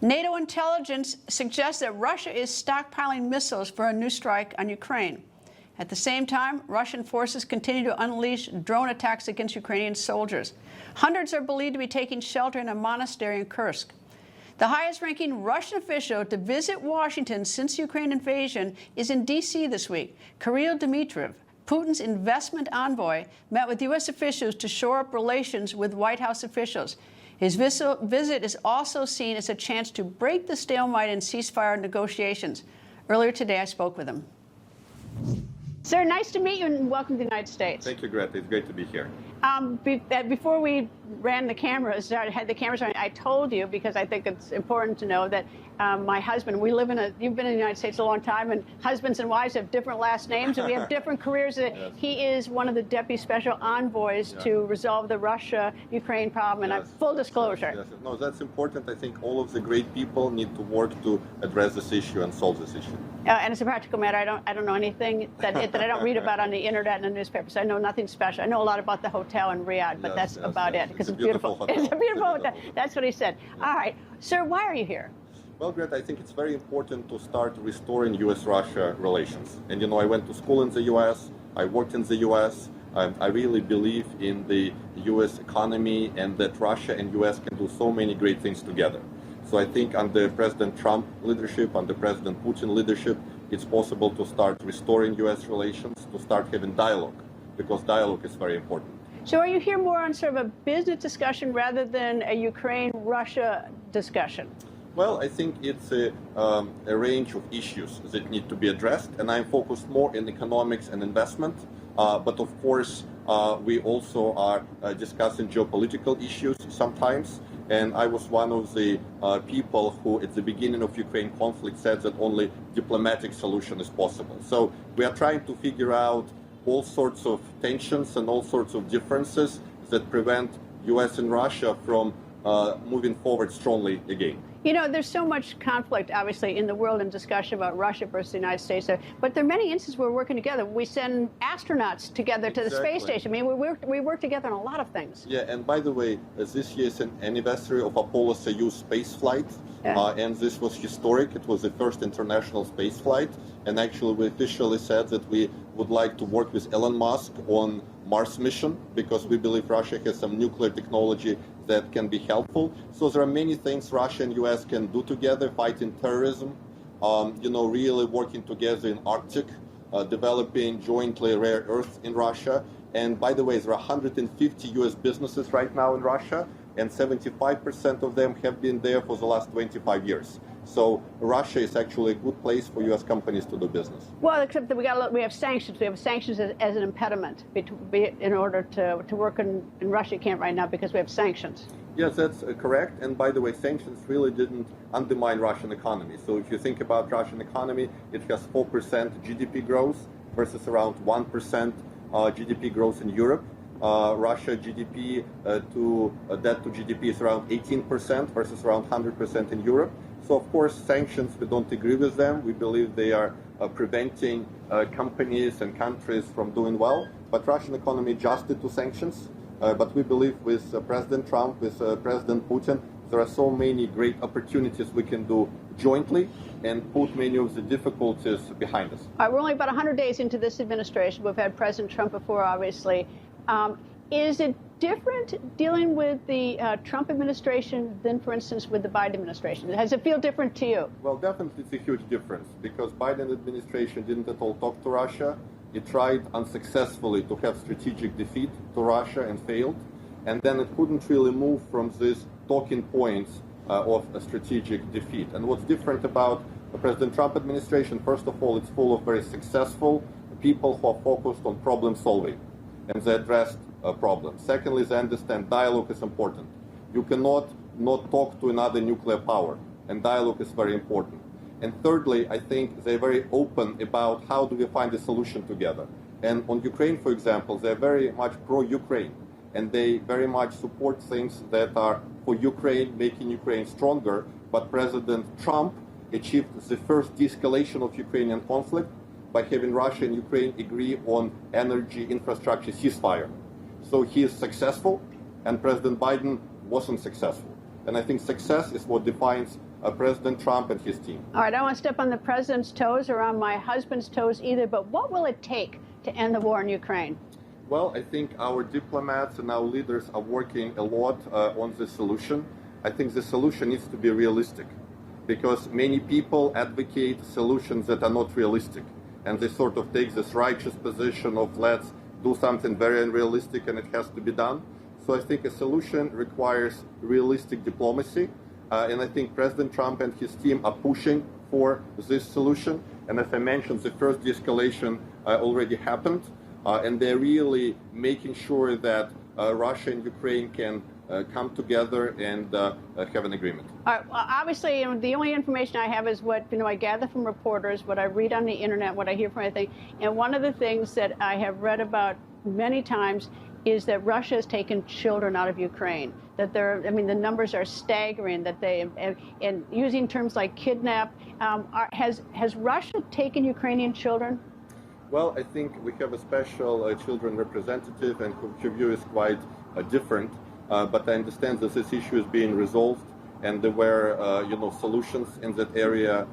NATO intelligence suggests that Russia is stockpiling missiles for a new strike on Ukraine. At the same time, Russian forces continue to unleash drone attacks against Ukrainian soldiers. Hundreds are believed to be taking shelter in a monastery in Kursk. The highest-ranking Russian official to visit Washington since the Ukraine invasion is in D.C. this week. Kirill Dmitriev, Putin's investment envoy, met with U.S. officials to shore up relations with White House officials. His visit is also seen as a chance to break the stalemate in ceasefire negotiations. Earlier today, I spoke with him. Sir, nice to meet you and welcome to the United States. Thank you, Greta. It's great to be here. Before we ran the cameras, had the cameras on, I told you, because I think it's important to know that my husband, you've been in the United States a long time, and husbands and wives have different last names, and we have different careers. Yes. He is one of the deputy special envoys to resolve the Russia-Ukraine problem, and full disclosure. Yes. No, that's important. I think all of the great people need to work to address this issue and solve this issue. And as a practical matter, I don't know anything that I don't read about on the internet and the newspapers. I know nothing special. I know a lot about the hotel in Riyadh, but that's about it, because it's beautiful. It's a beautiful hotel. That's what he said. All right. Sir, why are you here? Well, Greta, I think it's very important to start restoring U.S.-Russia relations. And, I went to school in the U.S., I worked in the U.S., I really believe in the U.S. economy and that Russia and U.S. can do so many great things together. So I think under President Trump leadership, under President Putin leadership, it's possible to start restoring U.S. relations, to start having dialogue, because dialogue is very important. So are you here more on sort of a business discussion rather than a Ukraine-Russia discussion? Well, I think it's a range of issues that need to be addressed, and I'm focused more in economics and investment. But of course, we also are discussing geopolitical issues sometimes. And I was one of the people who, at the beginning of Ukraine conflict, said that only diplomatic solution is possible. So we are trying to figure out all sorts of tensions and all sorts of differences that prevent U.S. and Russia from moving forward strongly again. There's so much conflict, obviously, in the world and discussion about Russia versus the United States. But there are many instances where we're working together. We send astronauts together to the space station. I mean, we work together on a lot of things. Yeah, and by the way, this year is an anniversary of Apollo-Soyuz space flight. And this was historic. It was the first international space flight. And actually, we officially said that we would like to work with Elon Musk on Mars mission, because we believe Russia has some nuclear technology that can be helpful. So there are many things Russia and U.S. can do together: fighting terrorism, really working together in Arctic, developing jointly rare earth in Russia. And by the way, there are 150 U.S. businesses right now in Russia, and 75% of them have been there for the last 25 years. So Russia is actually a good place for U.S. companies to do business. Well, except that we have sanctions. We have sanctions as an impediment in order to work in Russia. You can't right now because we have sanctions. Yes, that's correct. And by the way, sanctions really didn't undermine Russian economy. So if you think about Russian economy, it has 4% GDP growth versus around 1% GDP growth in Europe. Russia GDP to debt to GDP is around 18% versus around 100% in Europe. So of course, sanctions, we don't agree with them. We believe they are preventing companies and countries from doing well. But Russian economy adjusted to sanctions. But we believe with President Trump, with President Putin, there are so many great opportunities we can do jointly and put many of the difficulties behind us. All right, we're only about 100 days into this administration. We've had President Trump before, obviously. Is it different dealing with the Trump administration than, for instance, with the Biden administration? Does it feel different to you? Well, definitely it's a huge difference, because Biden administration didn't at all talk to Russia. It tried unsuccessfully to have strategic defeat to Russia and failed. And then it couldn't really move from these talking points of a strategic defeat. And what's different about the President Trump administration, first of all, it's full of very successful people who are focused on problem solving, and they addressed problems. Secondly, they understand dialogue is important. You cannot not talk to another nuclear power, and dialogue is very important. And thirdly, I think they're very open about how do we find a solution together. And on Ukraine, for example, they're very much pro-Ukraine, and they very much support things that are for Ukraine, making Ukraine stronger. But President Trump achieved the first de-escalation of Ukrainian conflict by having Russia and Ukraine agree on energy infrastructure ceasefire. So he is successful, and President Biden wasn't successful. And I think success is what defines President Trump and his team. All right, I don't want to step on the president's toes or on my husband's toes either, but what will it take to end the war in Ukraine? Well, I think our diplomats and our leaders are working a lot on the solution. I think the solution needs to be realistic, because many people advocate solutions that are not realistic, and they sort of take this righteous position of let's do something very unrealistic and it has to be done. So I think a solution requires realistic diplomacy, and I think President Trump and his team are pushing for this solution. And as I mentioned, the first de-escalation already happened, and they're really making sure that Russia and Ukraine can come together and have an agreement. All right, well, obviously, the only information I have is what I gather from reporters, what I read on the internet, what I hear from everything. And one of the things that I have read about many times is that Russia has taken children out of Ukraine. That the numbers are staggering. That they, and using terms like kidnap, has Russia taken Ukrainian children? Well, I think we have a special children representative, and her view is quite different. But I understand that this issue is being resolved, and there were, solutions in that area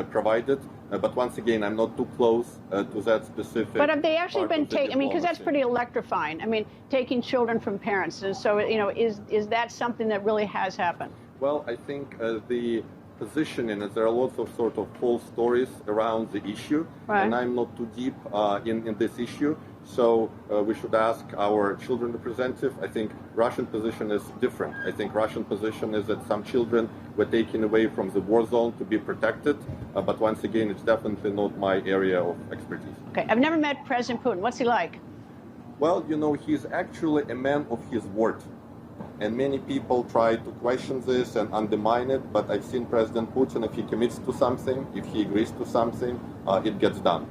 provided. But once again, I'm not too close to that specific. But have they actually been taken? Because that's pretty electrifying. Taking children from parents. And so, is that something that really has happened? Well, I think the positioning is there are lots of sort of false stories around the issue, right. And I'm not too deep in this issue. So we should ask our children representative. I think Russian position is different. I think Russian position is that some children were taken away from the war zone to be protected. But once again, it's definitely not my area of expertise. Okay, I've never met President Putin. What's he like? Well, he's actually a man of his word. And many people try to question this and undermine it. But I've seen President Putin, if he commits to something, if he agrees to something, it gets done.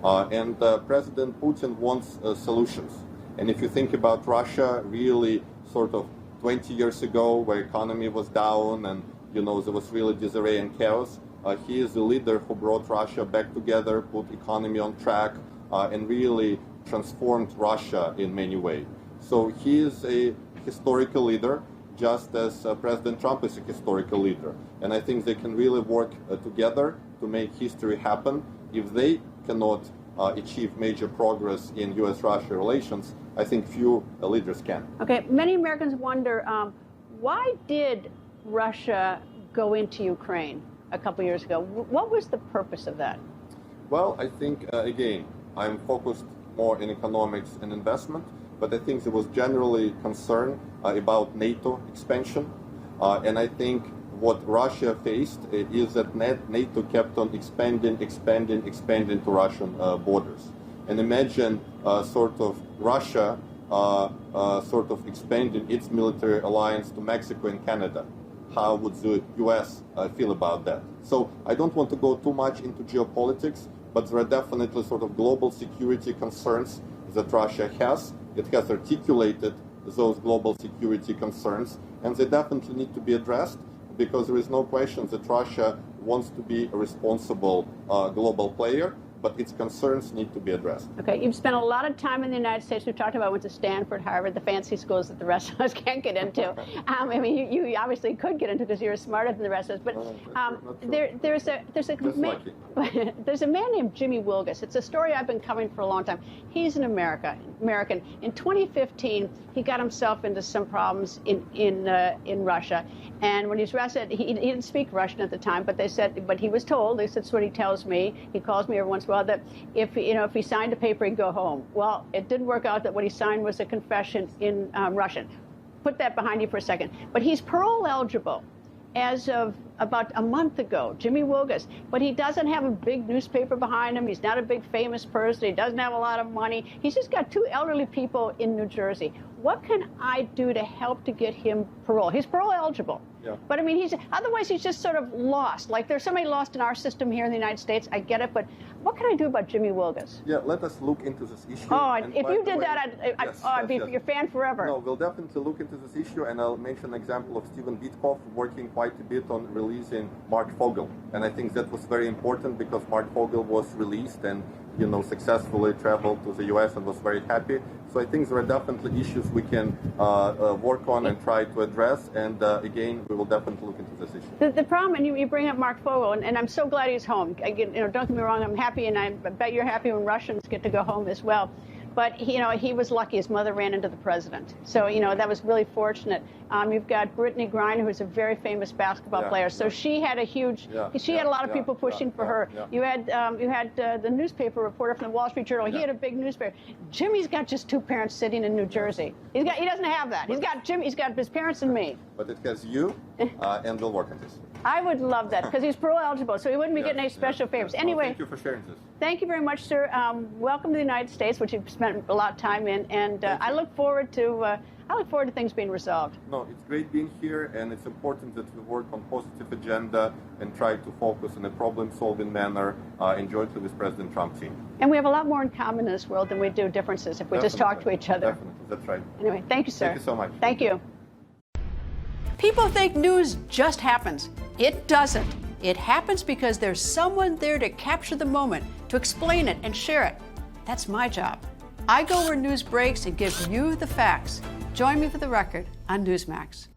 And President Putin wants solutions. And if you think about Russia, really sort of 20 years ago, where economy was down and there was really disarray and chaos, he is the leader who brought Russia back together, put economy on track, and really transformed Russia in many ways. So he is a historical leader, just as President Trump is a historical leader. And I think they can really work together to make history happen. If they cannot achieve major progress in U.S.-Russia relations, I think few leaders can. Okay, many Americans wonder, why did Russia go into Ukraine a couple years ago? What was the purpose of that? Well, I think, again, I'm focused more in economics and investment, but I think there was generally concern about NATO expansion, and I think what Russia faced is that NATO kept on expanding to Russian borders. And imagine sort of Russia sort of expanding its military alliance to Mexico and Canada. How would the U.S. Feel about that? So I don't want to go too much into geopolitics, but there are definitely sort of global security concerns that Russia has. It has articulated those global security concerns, and they definitely need to be addressed, because there is no question that Russia wants to be a responsible global player, but its concerns need to be addressed. Okay, you've spent a lot of time in the United States. We've talked about went to Stanford, Harvard, the fancy schools that the rest of us can't get into. You obviously could get into because you're smarter than the rest of us. But there's a man named Jimmy Wilgus. It's a story I've been covering for a long time. He's an American. In 2015, he got himself into some problems in Russia. And when he was arrested, he didn't speak Russian at the time, but he was told, that's what he tells me. He calls me every once in a while, that if he signed a paper, he'd go home. Well, it didn't work out. That what he signed was a confession in Russian. Put that behind you for a second. But he's parole eligible as of about a month ago, Jimmy Wilgus. But he doesn't have a big newspaper behind him. He's not a big famous person. He doesn't have a lot of money. He's just got two elderly people in New Jersey. What can I do to help to get him parole? He's parole eligible. Yeah. But otherwise he's just sort of lost. Like there's somebody lost in our system here in the United States. I get it, but what can I do about Jimmy Wilgus? Yeah, let us look into this issue. Oh, and if you did that, I'd be your fan forever. No, we'll definitely look into this issue, and I'll mention an example of Stephen Witkoff working quite a bit on releasing Mark Fogel. And I think that was very important because Mark Fogel was released, and successfully traveled to the U.S. and was very happy. So I think there are definitely issues we can work on and try to address. And again, we will definitely look into this issue. The problem, and you bring up Mark Fogel, and I'm so glad he's home. Again, don't get me wrong, I'm happy, and I bet you're happy when Russians get to go home as well. But he was lucky. His mother ran into the president, so that was really fortunate. You've got Brittany Griner, who's a very famous basketball player. So she had a huge. She had a lot of people pushing for her. You had the newspaper reporter from the Wall Street Journal. He had a big newspaper. Jimmy's got just two parents sitting in New Jersey. He doesn't have that. He's got Jimmy. He's got his parents and me. But it has you, and we'll work on this. I would love that because he's parole eligible, so he wouldn't be getting any special favors. Anyway, thank you for sharing this. Thank you very much, sir. Welcome to the United States, which you've spent a lot of time in, and I look forward to things being resolved. No, it's great being here, and it's important that we work on positive agenda and try to focus in a problem-solving manner, jointly with President Trump's team. And we have a lot more in common in this world than we do differences if we just talk to each other. Definitely, that's right. Anyway, thank you, sir. Thank you so much. Thank you. People think news just happens. It doesn't. It happens because there's someone there to capture the moment, to explain it and share it. That's my job. I go where news breaks and give you the facts. Join me for The Record on Newsmax.